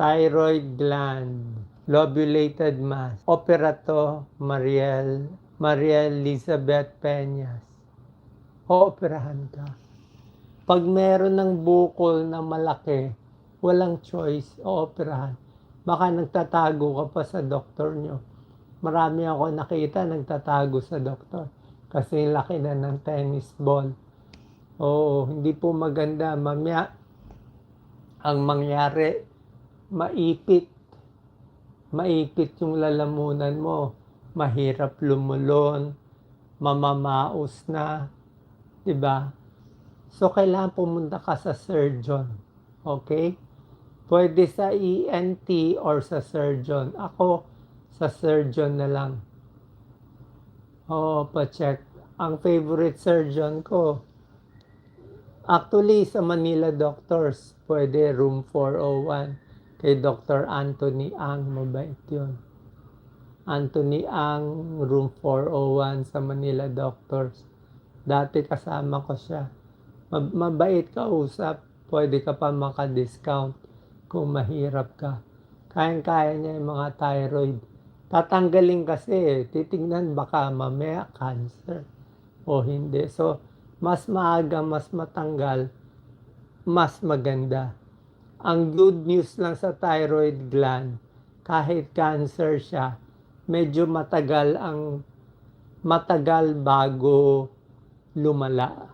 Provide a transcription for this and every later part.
thyroid gland, lobulated mass, operato Maria Elizabeth Peñas. Ooperahan ka. Pag meron ng bukol na malaki, walang choice, ooperahan. Baka nagtatago ka pa sa doktor nyo. Marami ako nakita nagtatago sa doktor kasi laki na ng tennis ball. Oo, hindi po maganda. Mamaya, ang mangyari, maipit yung lalamunan mo. Mahirap lumulon, mamamaos na, diba? So, kailangan pumunta ka sa surgeon. Okay? Pwede sa ENT or sa surgeon. Ako, sa surgeon na lang. Oo, pa-check. Ang favorite surgeon ko, actually, sa Manila Doctors, pwede room 401 kay Dr. Anthony Ang, mabait yun. Anthony Ang, room 401 sa Manila Doctors. Dati kasama ko siya. Mabait ka usap, pwede ka pa maka-discount kung mahirap ka. Kayang-kaya niya yung mga thyroid. Tatanggalin kasi, titignan baka mamaya cancer o hindi. So, mas maaga, mas matanggal, mas maganda. Ang good news lang sa thyroid gland, kahit cancer siya, medyo matagal bago lumala.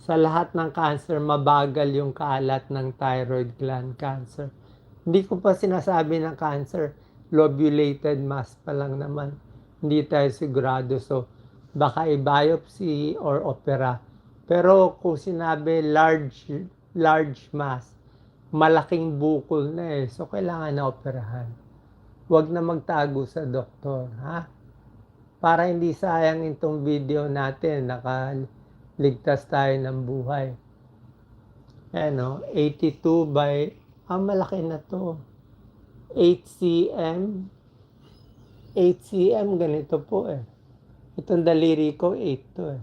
Sa lahat ng cancer, mabagal yung kalat ng thyroid gland cancer. Hindi ko pa sinasabi ng cancer, lobulated mass pa lang naman. Hindi tayo sigurado. So, baka i-biopsy or opera. Pero kung sinabi large mass, malaking bukol na eh. So, kailangan na operahan. Huwag na magtago sa doktor, ha? Para hindi sayang itong video natin, nakaligtas tayo ng buhay. Ayan, 82 by, malaki na to. 8 cm. 8 cm, ganito po eh. Itong daliri ko, 8 to eh.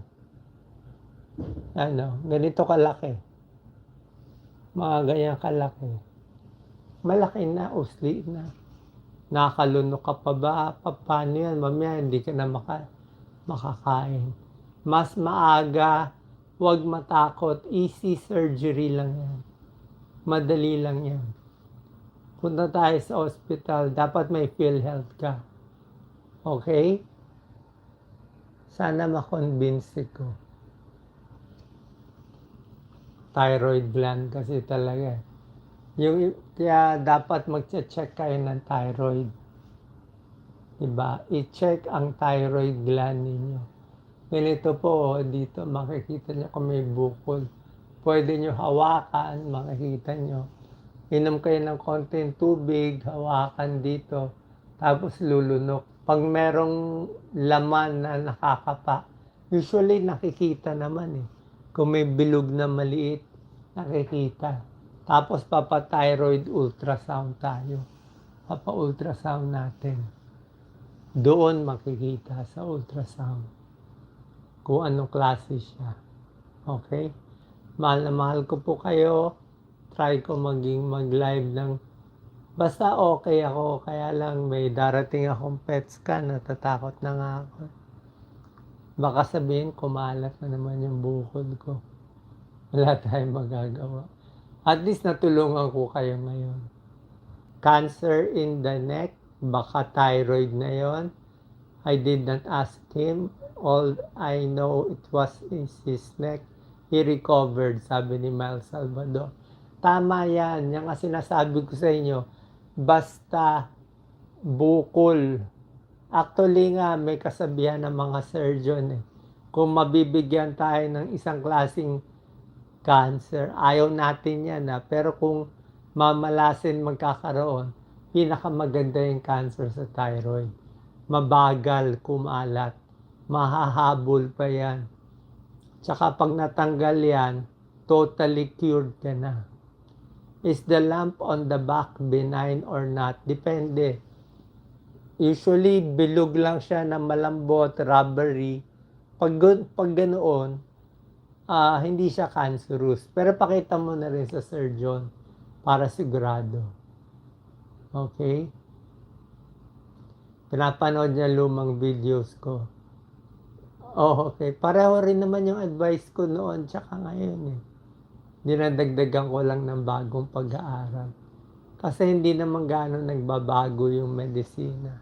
Ganito kalaki. Mga ganyan kalaki. Malaki na, usli na. Nakalunok ka pa ba? Paano yan? Mamaya hindi ka na makakain. Mas maaga, huwag matakot. Easy surgery lang yan. Madali lang yan. Punta tayo sa hospital. Dapat may PhilHealth ka. Okay? Sana ma-convince ko. Thyroid gland kasi talaga. Kaya dapat mag-check kayo ng thyroid. Diba? I-check ang thyroid gland ninyo. Ganito po, dito makikita nyo kung may bukol. Pwede nyo hawakan, makikita nyo. Inom kayo ng konting tubig, hawakan dito, tapos lulunok. Pag merong laman na nakakapa, usually nakikita naman eh. Kung may bilog na maliit, nakikita. Tapos papa-thyroid ultrasound tayo. Papa-ultrasound natin. Doon makikita sa ultrasound kung anong klase siya. Okay? Mahal na mahal ko po kayo. Try ko mag-live ng basta okay ako. Kaya lang may darating akong PET scan. Natatakot na nga ako. Baka sabihin kumalat na naman yung bukod ko. Wala tayong magagawa. At least natulungan ko kayo ngayon. Cancer in the neck. Baka thyroid na yon. I did not ask him. All I know it was his neck. He recovered, sabi ni Miles Salvador. Tama yan. Yan nga sinasabi ko sa inyo. Basta bukol. Actually nga, may kasabihan ng mga surgeon eh. Kung mabibigyan tayo ng isang klaseng cancer, ayaw natin yan pero kung mamalasin magkakaroon, pinakamaganda yung cancer sa thyroid. Mabagal kumalat. Mahahabol pa yan. Tsaka pag natanggal yan, totally cured ka na. Is the lump on the back benign or not? Depende. Usually, bilog lang siya na malambot, rubbery. Pag ganoon, hindi siya cancerous. Pero pakita mo na rin sa surgeon. para sigurado. Okay? Pinapanood niya lumang videos ko. Oh, okay. Pareho rin naman yung advice ko noon tsaka ngayon eh. Dinadagdagan ko lang ng bagong pag-aaral. Kasi hindi naman gano'n nagbabago yung medisina.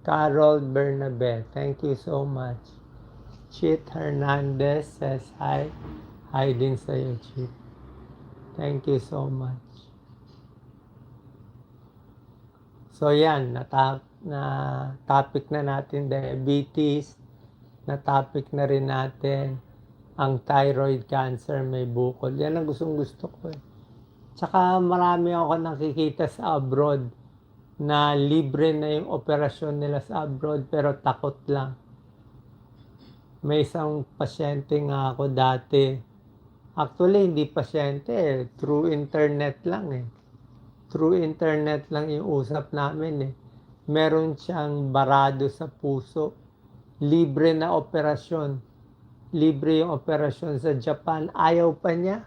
Carol Bernabe, thank you so much. Chit Hernandez says hi. Hi din sa'yo, Chit. Thank you so much. So yan, na topic na natin diabetes, na topic na rin natin ang thyroid cancer, may bukol. Yan ang gusto ko eh. Tsaka marami ako nakikita sa abroad na libre na yung operasyon nila sa abroad pero takot lang. May isang pasyente nga ako dati. Actually, hindi pasyente eh. Through internet lang eh. Through internet lang yung usap namin eh. Meron siyang barado sa puso. Libre na operasyon. Libre yung operasyon sa Japan. Ayaw pa niya.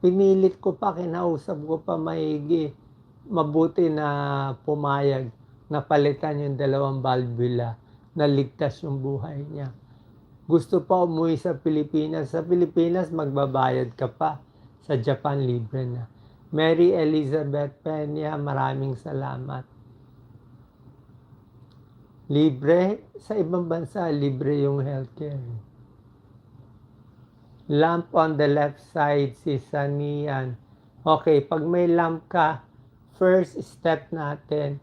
Pinilit ko pa, kinausap ko pa maigi. Mabuti na pumayag na palitan yung 2 valvula. Naligtas yung buhay niya. Gusto pa umuwi sa Pilipinas. Sa Pilipinas, magbabayad ka pa. Sa Japan, libre na. Mary Elizabeth Peña, maraming salamat. Libre? Sa ibang bansa, libre yung healthcare. Lump on the left side, si Sanian. Okay, pag may lump ka, first step natin,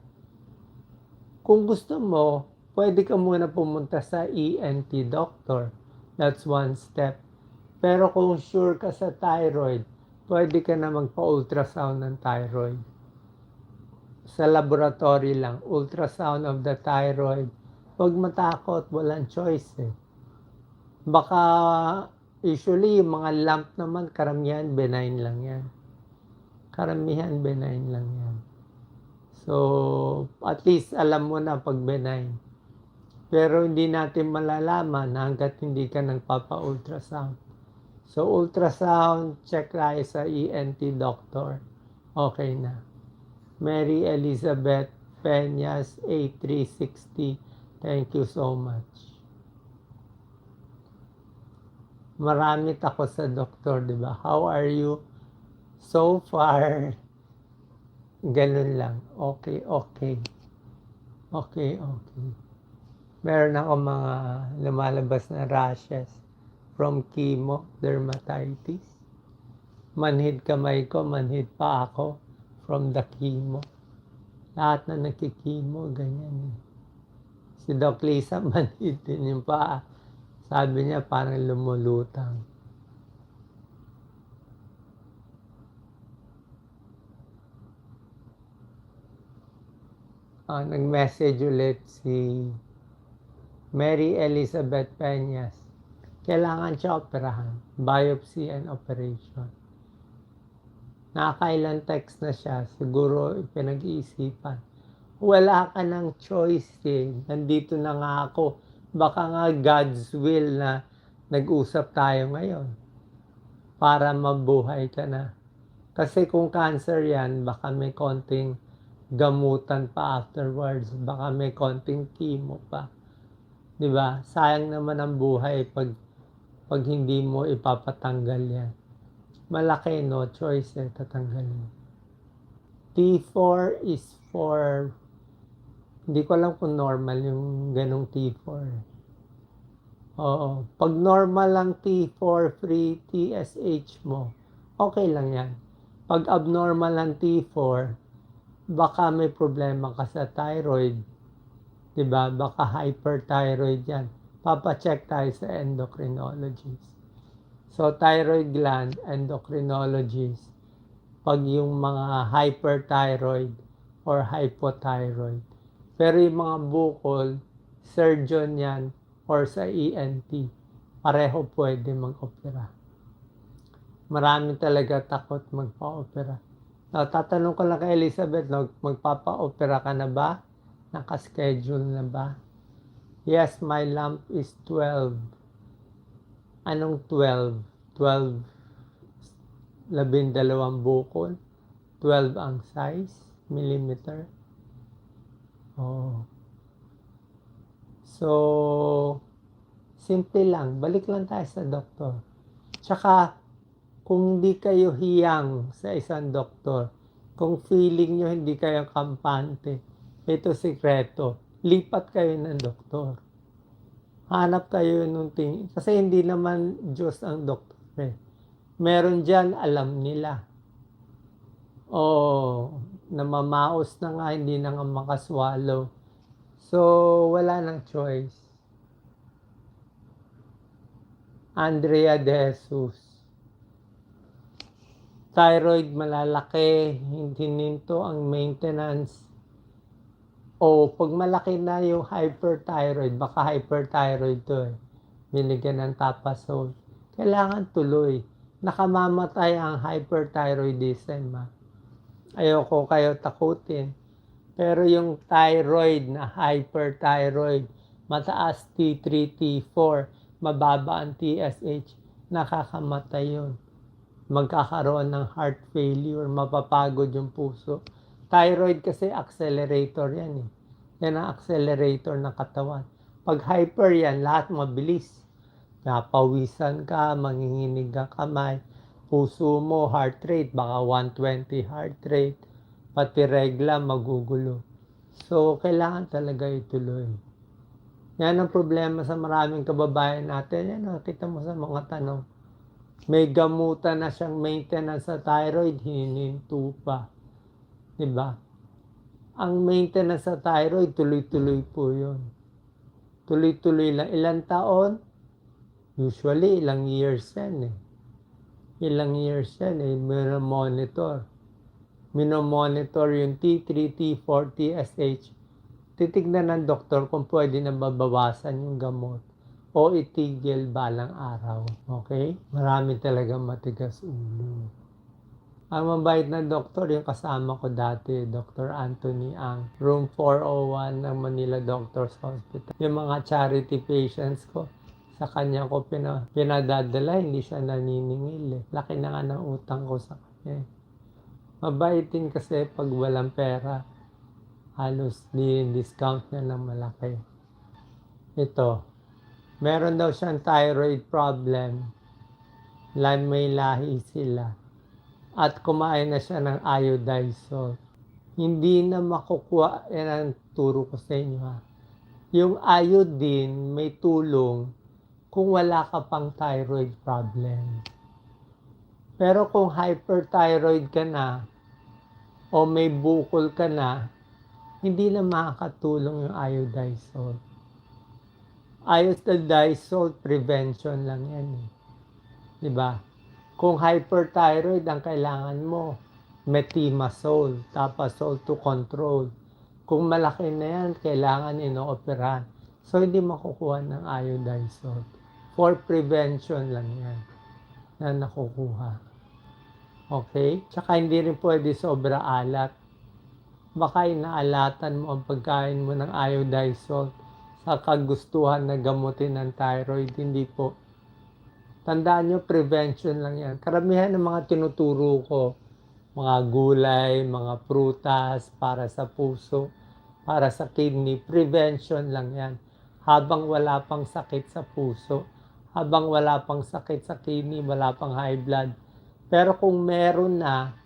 kung gusto mo, pwede ka muna pumunta sa ENT doctor. That's one step. Pero kung sure ka sa thyroid, pwede ka na magpa-ultrasound ng thyroid. Sa laboratory lang, ultrasound of the thyroid. Huwag matakot, walang choice eh. Baka usually yung mga lump naman, karamihan benign lang yan. Karamihan benign lang yan. So, at least alam mo na pag benign. Pero hindi natin malalaman hanggat hindi ka nagpapa-ultrasound. So, ultrasound, check tayo sa ENT doctor. Okay na. Mary Elizabeth Peñas, A360. Thank you so much. Marami takot sa doktor, di ba? How are you? So far, ganun lang. Okay. Meron ako mga lumalabas na rashes from chemo, dermatitis. Manhid kamay ko, manhid pa ako from the chemo. Lahat na nagkikimo, ganyan eh. Si Doc Lisa, manhid din yung paa. Sabi niya, parang lumulutang. Nag-message ulit si Mary Elizabeth Peñas. Kailangan siya operahan. Biopsy and operation. Nakakailan text na siya. Siguro pinag-iisipan. Wala ka ng choice eh. Nandito na nga ako. Baka nga God's will na nag-usap tayo ngayon. Para mabuhay ka na. Kasi kung cancer yan, baka may konting gamutan pa afterwards. Baka may konting chemo pa. Diba? Sayang naman ang buhay pag hindi mo ipapatanggal yan. Malaki, no choice eh, tatanggalin. T4 is for, hindi ko alam kung normal yung ganong T4. Oo. Pag normal lang T4 free TSH mo, okay lang yan. Pag abnormal lang T4, baka may problema ka sa thyroid. Diba? Baka hyperthyroid yan. Papacheck tayo sa endocrinologist. So, thyroid gland, endocrinologist, pag yung mga hyperthyroid or hypothyroid. Pero yung mga bukol, surgeon yan or sa ENT, pareho pwede mag-opera. Marami talaga takot magpa-opera. Now, tatanong ko lang kay Elizabeth, magpapa-opera ka na ba? Naka-schedule na ba? Yes, my lump is 12. Anong 12? 12 12 bukol, 12 ang size, millimeter. Oh. So, simple lang. Balik lang tayo sa doktor. Tsaka, kung hindi kayo hiyang sa isang doktor, kung feeling nyo hindi kayo kampante, ito sikreto, lipat kayo ng doktor. Hanap kayo nung tingin. Kasi hindi naman Diyos ang doktor eh. Meron dyan, alam nila. O, namamaos na nga, hindi na nga makaswallow. So, wala nang choice. Andrea De Jesus. Thyroid malalaki, hininto ang maintenance. O, pag malaki na yung hyperthyroid, baka hyperthyroid to eh. Binigyan ng Tapasol. Kailangan tuloy. Nakamamatay ang hyperthyroidism. Ayoko kayo takutin. Pero yung thyroid na hyperthyroid, mataas T3, T4, mababa ang TSH, nakakamatay yun. Magkakaroon ng heart failure, mapapagod yung puso. Thyroid kasi accelerator yan eh. Yan ang accelerator ng katawan. Pag hyper yan, lahat mabilis. Napawisan ka, manginginig ang kamay, puso mo, heart rate, baka 120 heart rate, pati regla magugulo. So, kailangan talaga ituloy. Yan ang problema sa maraming kababayan natin. Yan, nakita mo sa mga tanong. May gamutan na siyang maintenance sa thyroid, hininto pa. Diba? Ang maintenance sa thyroid, tuloy-tuloy po yun. Tuloy-tuloy lang. Ilang taon? Usually, ilang years yan eh. Ilang years yan eh. Minomonitor yung T3, T4, TSH. Titignan ng doktor kung pwede na babawasan yung gamot o itigil balang araw. Okay? Marami talaga matigas ulo. Ang mabait na doktor, yung kasama ko dati, Dr. Anthony Ang, room 401 ng Manila Doctors Hospital. Yung mga charity patients ko, sa kanya ko pinadadala, hindi siya naniningil eh. Laki na nga ng utang ko sa kanya. Mabait din kasi pag walang pera, halos discount niya ng malaki. Ito, meron daw siyang thyroid problem, may lahi sila, at kumain na siya ng iodized salt. Hindi na makukuha, yan ang turo ko sa inyo ha. Yung iodine may tulong kung wala ka pang thyroid problem. Pero kung hyperthyroid ka na, o may bukol ka na, hindi na makakatulong yung iodized salt. Iodized salt prevention lang yan eh. Diba? Kung hyperthyroid ang kailangan mo, methimazole, tapasol to control. Kung malaki na yan, kailangan inooperahan. So, hindi makukuha ng iodized salt. For prevention lang yan na nakukuha. Okay? Tsaka hindi rin pwede sobra alat. Baka inaalatan mo ang pagkain mo ng iodized salt sa kagustuhan na gamutin ng thyroid. Hindi po. Tandaan nyo, prevention lang yan. Karamihan ng mga tinuturo ko, mga gulay, mga prutas, para sa puso, para sa kidney, prevention lang yan. Habang wala pang sakit sa puso, habang wala pang sakit sa kidney, wala pang high blood. Pero kung meron na,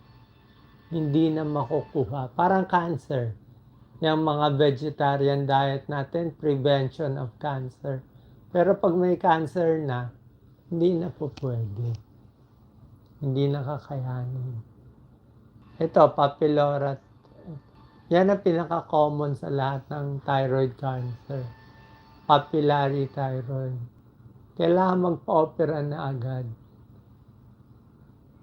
hindi na makukuha. Parang cancer. Yung mga vegetarian diet natin, prevention of cancer. Pero pag may cancer na, hindi na po pwede. Hindi na kakayanin. Ito, papillora. Yan ang pinaka-common sa lahat ng thyroid cancer. Papillary thyroid. Kailangan magpa-opera na agad.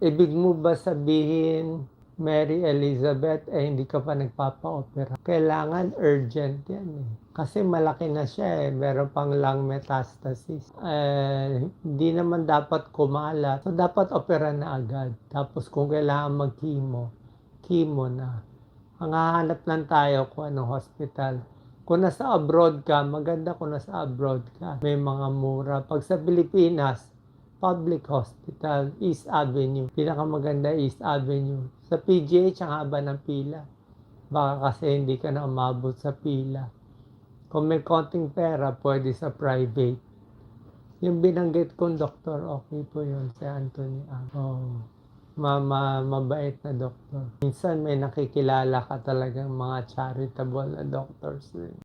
Ibig mo ba sabihin, Mary Elizabeth, hindi ka pa nagpapa-opera? Kailangan urgent yan eh. Kasi malaki na siya eh. Meron pang lung metastasis. Hindi naman dapat kumalat. So, dapat opera na agad. Tapos kung kailangan mag-chemo, chemo na. Ang hahanap lang tayo kung anong hospital. Kung nasa abroad ka, maganda kung nasa abroad ka. May mga mura. Pag sa Pilipinas, public hospital, East Avenue. Pinakamaganda East Avenue. Sa PGH, ang haba ng pila. Baka kasi hindi ka na umabot sa pila. Kung may konting pera, pwede sa private. Yung binanggit kong doktor, okay po yun, si Anthony Ang. Oh, mabait na doktor. Minsan may nakikilala ka talagang mga charitable na doctors din.